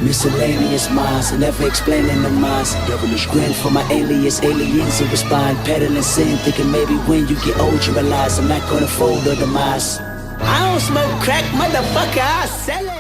Miscellaneous minds, never explaining the minds. Devilish grin for my alias, aliens who respond. Peddling sin, thinking maybe when you get old you realize I'm not gonna fold or demise. I don't smoke crack, motherfucker, I sell it.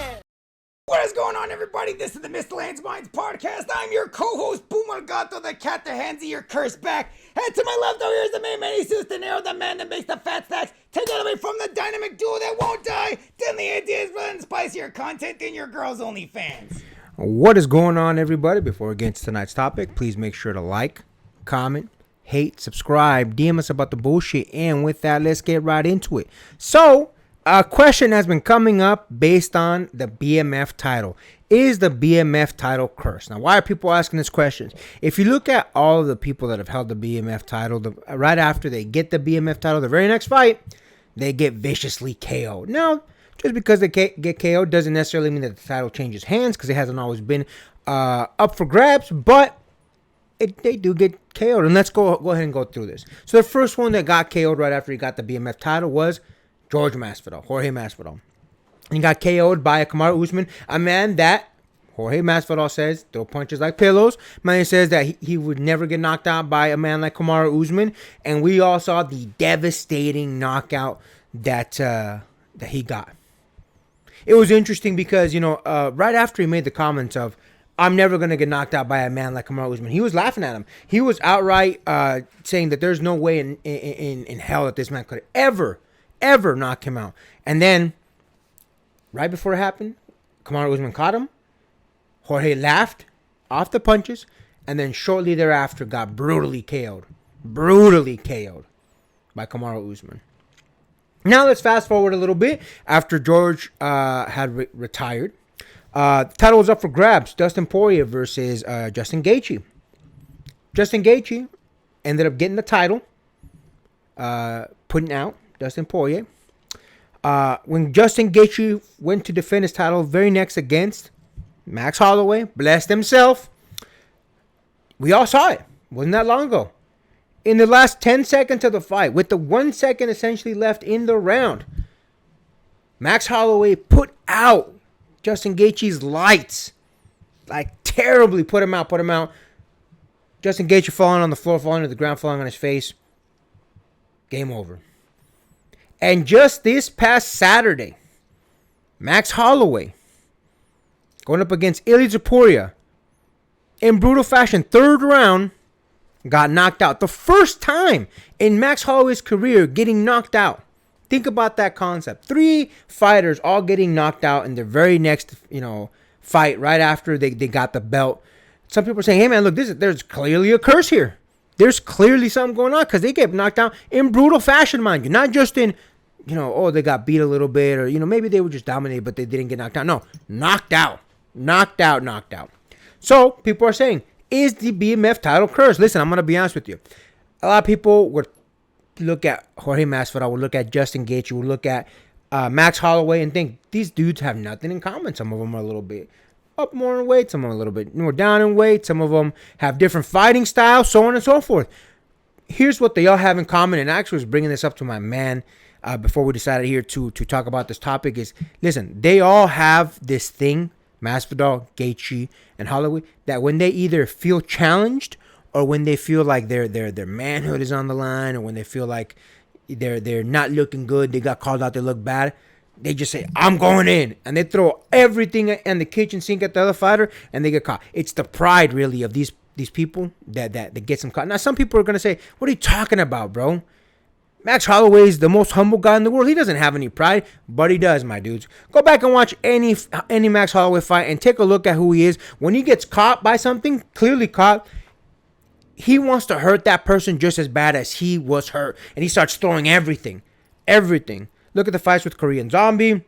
What is going on, everybody? This is the Miscellaneous Minds podcast. I'm your co-host, Puma Gato, the cat that hands you your curse back. And to my left over here is the main man, Jesus De Niro, the man that makes the fat stacks. Take that away from the dynamic duo that won't die. Deadly ideas, and spicier content than your girls' only fans. What is going on, everybody? Before we get into tonight's topic, please make sure to like, comment, hate, subscribe, DM us about the bullshit. And with that, let's get right into it. So, a question has been coming up based on the BMF title. Is the BMF title cursed? Now, why are people asking this question? If you look at all of the people that have held the BMF title, right after they get the BMF title, the very next fight, they get viciously KO'd. Now, just because they get KO'd doesn't necessarily mean that the title changes hands, because it hasn't always been up for grabs, but they do get KO'd. And let's go ahead and go through this. So the first one that got KO'd right after he got the BMF title was Jorge Masvidal. He got KO'd by Kamaru Usman, a man that Jorge Masvidal says throw punches like pillows. Man says that he would never get knocked out by a man like Kamaru Usman, and we all saw the devastating knockout that he got. It was interesting because, right after he made the comments of, I'm never going to get knocked out by a man like Kamaru Usman, he was laughing at him. He was outright saying that there's no way in hell that this man could ever knock him out. And then, right before it happened, Kamaru Usman caught him. Jorge laughed off the punches, and then shortly thereafter got brutally KO'd by Kamaru Usman. Now let's fast forward a little bit. After George had retired, the title was up for grabs. Dustin Poirier versus Justin Gaethje. Justin Gaethje ended up getting the title, putting out Dustin Poirier. When Justin Gaethje went to defend his title very next against Max Holloway, blessed himself, we all saw it. Wasn't that long ago. In the last 10 seconds of the fight, with the 1 second essentially left in the round, Max Holloway put out Justin Gaethje's lights. Like, terribly put him out. Justin Gaethje falling on the floor, falling to the ground, falling on his face. Game over. And just this past Saturday, Max Holloway going up against Ilia Topuria in brutal fashion, third round, got knocked out. The first time in Max Holloway's career getting knocked out. Think about that concept. 3 fighters all getting knocked out in their very next, fight right after they got the belt. Some people are saying, hey man, look, there's clearly a curse here. There's clearly something going on, because they get knocked out in brutal fashion, mind you. Not just in, they got beat a little bit, or, maybe they were just dominated, but they didn't get knocked out. No, knocked out. So, people are saying, is the BMF title cursed? Listen, I'm going to be honest with you. A lot of people would look at Jorge Masvidal, would look at Justin Gaethje, would look at Max Holloway and think these dudes have nothing in common. Some of them are a little bit up more in weight, some of them a little bit more down in weight, some of them have different fighting styles, so on and so forth. Here's what they all have in common, and I actually was bringing this up to my man before we decided here to talk about this topic is, listen, they all have this thing, Masvidal, Gaethje, and Holloway, that when they either feel challenged or when they feel like their manhood is on the line, or when they feel like they're not looking good, they got called out, they look bad, they just say, I'm going in. And they throw everything in the kitchen sink at the other fighter, and they get caught. It's the pride, really, of these people that gets them caught. Now, some people are going to say, what are you talking about, bro? Max Holloway is the most humble guy in the world. He doesn't have any pride, but he does, my dudes. Go back and watch any Max Holloway fight and take a look at who he is. When he gets caught by something, clearly caught, he wants to hurt that person just as bad as he was hurt. And he starts throwing everything. Look at the fights with Korean Zombie,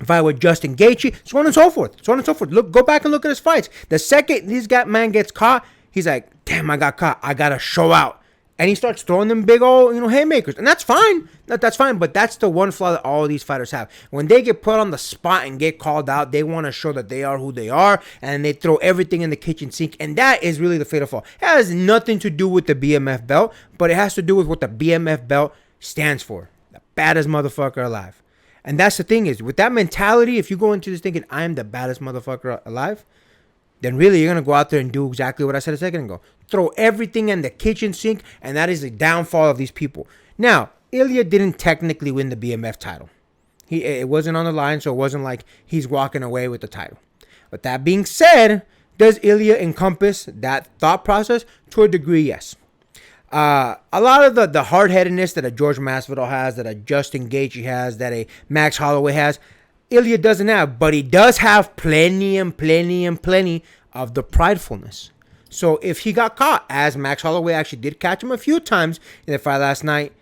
fight with Justin Gaethje, so on and so forth. Go back and look at his fights. The second this man gets caught, he's like, damn, I got caught. I got to show out. And he starts throwing them big old, haymakers. And that's fine. That's fine. But that's the one flaw that all of these fighters have. When they get put on the spot and get called out, they want to show that they are who they are. And they throw everything in the kitchen sink. And that is really the fatal flaw. It has nothing to do with the BMF belt, but it has to do with what the BMF belt stands for. The baddest motherfucker alive. And that's the thing is, with that mentality, if you go into this thinking, I am the baddest motherfucker alive, then really you're going to go out there and do exactly what I said a second ago. Throw everything in the kitchen sink, and that is the downfall of these people. Now, Ilya didn't technically win the BMF title. It wasn't on the line, so it wasn't like he's walking away with the title. But that being said, does Ilya encompass that thought process? To a degree, yes. A lot of the hard-headedness that a George Masvidal has, that a Justin Gaethje has, that a Max Holloway has, Ilya doesn't have. But he does have plenty of the pridefulness. So if he got caught, as Max Holloway actually did catch him a few times in the fight last night,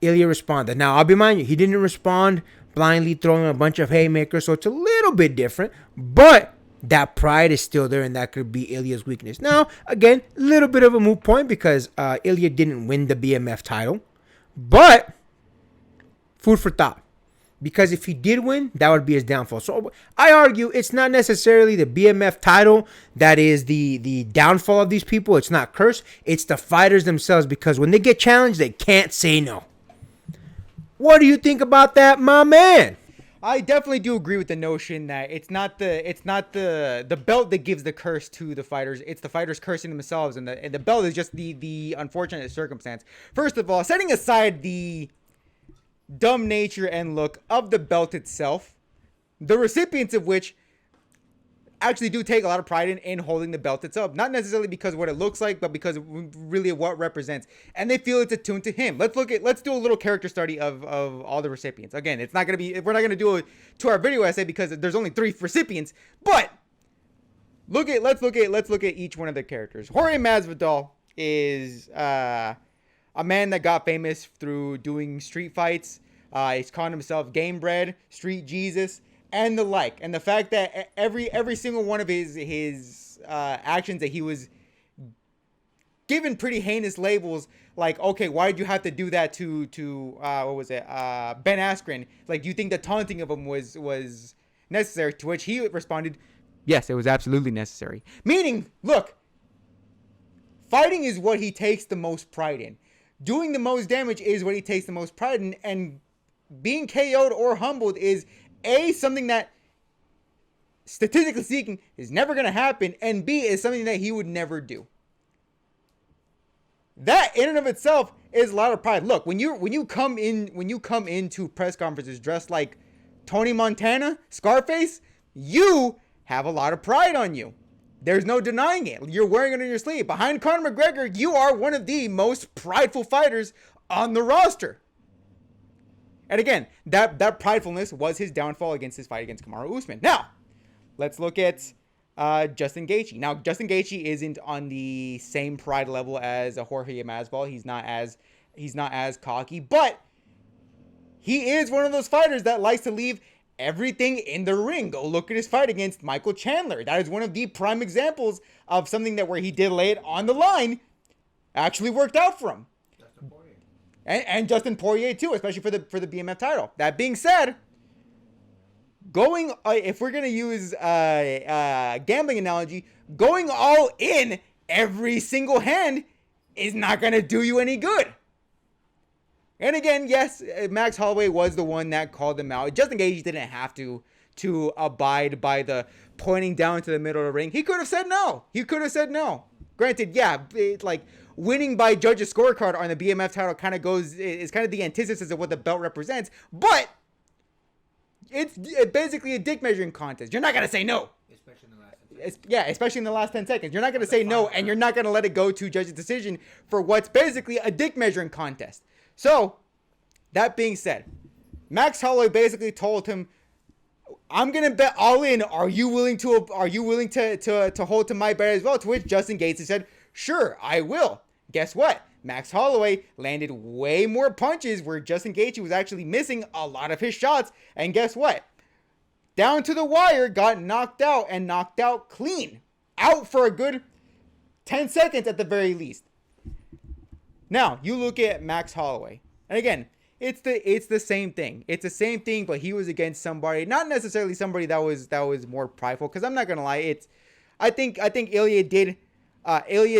Ilya responded. Now, I'll be mind you, he didn't respond blindly throwing a bunch of haymakers, so it's a little bit different. But that pride is still there, and that could be Ilya's weakness. Now, again, a little bit of a moot point because Ilya didn't win the BMF title. But food for thought. Because if he did win, that would be his downfall. So I argue it's not necessarily the BMF title that is the downfall of these people. It's not cursed. It's the fighters themselves, because when they get challenged, they can't say no. What do you think about that, my man? I definitely do agree with the notion that it's not the belt that gives the curse to the fighters. It's the fighters cursing themselves, and the belt is just the unfortunate circumstance. First of all, setting aside the dumb nature and look of the belt itself, the recipients of which actually do take a lot of pride in holding the belt itself. Not necessarily because of what it looks like, but because of really what it represents. And they feel it's attuned to him. Let's do a little character study of all the recipients. Again, we're not going to do a 2-hour video essay because there's only 3 recipients, but let's look at each one of the characters. Jorge Masvidal is a man that got famous through doing street fights. He's calling himself Game Bread, Street Jesus, and the like. And the fact that every single one of his actions that he was given pretty heinous labels, like, okay, why did you have to do that to what was it, Ben Askren? Like, do you think the taunting of him was necessary? To which he responded, yes, it was absolutely necessary. Meaning, look, fighting is what he takes the most pride in. Doing the most damage is what he takes the most pride in, and being KO'd or humbled is something that, statistically speaking, is never going to happen, and B, is something that he would never do. That in and of itself is a lot of pride. Look, when you come into press conferences dressed like Tony Montana, Scarface, you have a lot of pride on you. There's no denying it. You're wearing it on your sleeve. Behind Conor McGregor, you are one of the most prideful fighters on the roster. And again, that pridefulness was his downfall against his fight against Kamaru Usman. Now, let's look at Justin Gaethje. Now, Justin Gaethje isn't on the same pride level as a Jorge Masvidal. He's not as cocky, but he is one of those fighters that likes to leave everything in the ring. Go look at his fight against Michael Chandler. That is one of the prime examples of something that where he did lay it on the line actually worked out for him. And Justin Poirier too, especially for the BMF title. That being said, if we're gonna use a gambling analogy, going all in every single hand is not gonna do you any good. And again, yes, Max Holloway was the one that called him out. Justin Gaethje didn't have to abide by the pointing down to the middle of the ring. He could have said no. Granted, yeah, winning by judge's scorecard on the BMF title is kind of the antithesis of what the belt represents, but it's basically a dick measuring contest. You're not going to say no. Especially in the last 10 seconds. You're not going to say no, and you're not going to let it go to judge's decision for what's basically a dick measuring contest. So, that being said, Max Holloway basically told him, I'm gonna bet all in. Are you willing to hold to my bet as well? To which Justin Gaethje said, sure, I will. Guess what? Max Holloway landed way more punches where Justin Gaethje was actually missing a lot of his shots. And guess what? Down to the wire, got knocked out, and knocked out clean. Out for a good 10 seconds at the very least. Now, you look at Max Holloway. And again, it's the same thing. It's the same thing, but he was against somebody, not necessarily somebody that was more prideful. Because I'm not gonna lie, I think Ilya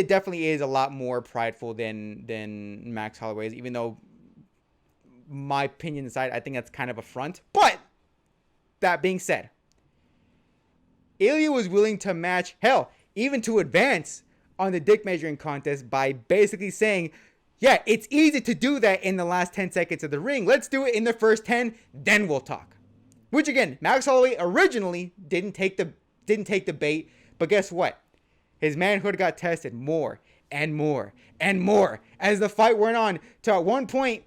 definitely is a lot more prideful than Max Holloway is, even though my opinion aside, I think that's kind of a front. But that being said, Ilya was willing to match, hell, even to advance on the dick measuring contest by basically saying, yeah, it's easy to do that in the last 10 seconds of the ring. Let's do it in the first 10, then we'll talk. Which again, Max Holloway originally didn't take the bait, but guess what? His manhood got tested more and more and more as the fight went on, to at one point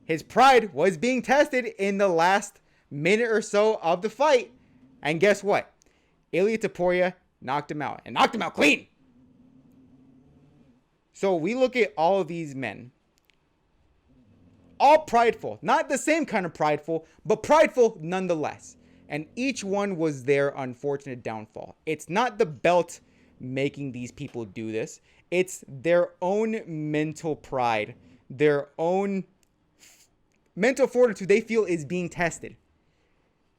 his pride was being tested in the last minute or so of the fight. And guess what? Ilya Topuria knocked him out, and knocked him out clean. So we look at all of these men, all prideful, not the same kind of prideful, but prideful nonetheless. And each one was their unfortunate downfall. It's not the belt making these people do this. It's their own mental pride, their own mental fortitude they feel is being tested,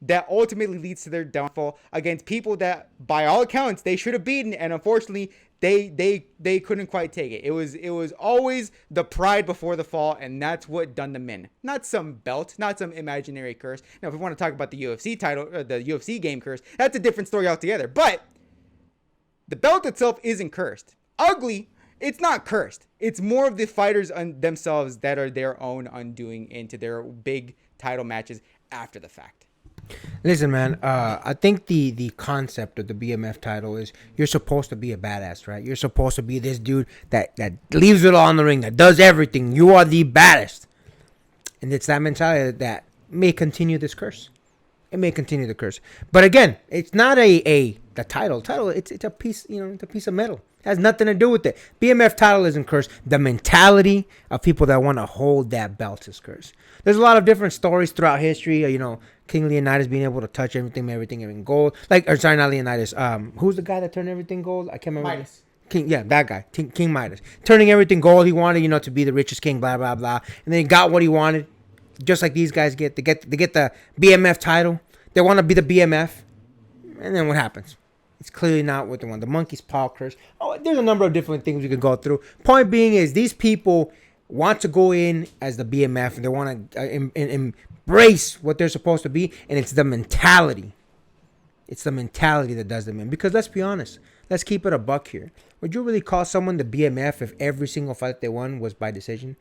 that ultimately leads to their downfall against people that, by all accounts, they should have beaten, and unfortunately, they couldn't quite take it. It was always the pride before the fall, and that's what done them in. Not some belt, not some imaginary curse. Now, if we want to talk about the UFC title, the UFC game curse, that's a different story altogether. But the belt itself isn't cursed. Ugly, it's not cursed. It's more of the fighters themselves that are their own undoing into their big title matches after the fact. Listen, man, I think the concept of the BMF title is you're supposed to be a badass, right? You're supposed to be this dude that leaves it all in the ring, that does everything. You are the baddest. And it's that mentality that may continue this curse. It may continue the curse. But again, it's not the title. It's a piece, it's a piece of metal. It has nothing to do with it. BMF title isn't cursed. The mentality of people that want to hold that belt is cursed. There's a lot of different stories throughout history. King Leonidas being able to touch everything in gold. Not Leonidas. Who's the guy that turned everything gold? I can't remember. Midas. That guy. King Midas. Turning everything gold. He wanted, to be the richest king, blah, blah, blah. And then he got what he wanted. Just like these guys get. They get the BMF title. They want to be the BMF. And then what happens? It's clearly not what they want. The monkey's paw curse. Oh, there's a number of different things we could go through. Point being is these people want to go in as the BMF, and they want to embrace what they're supposed to be, and it's the mentality. It's the mentality that does them in. Because let's be honest. Let's keep it a buck here. Would you really call someone the BMF if every single fight they won was by decision?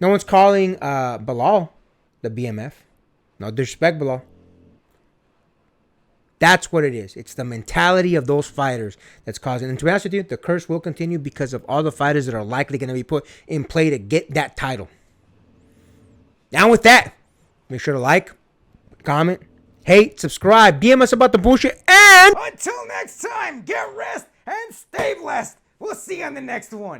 No one's calling Bilal the BMF. No disrespect, Bilal. That's what it is. It's the mentality of those fighters that's causing. And to be honest with you, the curse will continue because of all the fighters that are likely going to be put in play to get that title. Now with that, make sure to like, comment, hate, subscribe, DM us about the bullshit, and Until next time, get rest and stay blessed. We'll see you on the next one.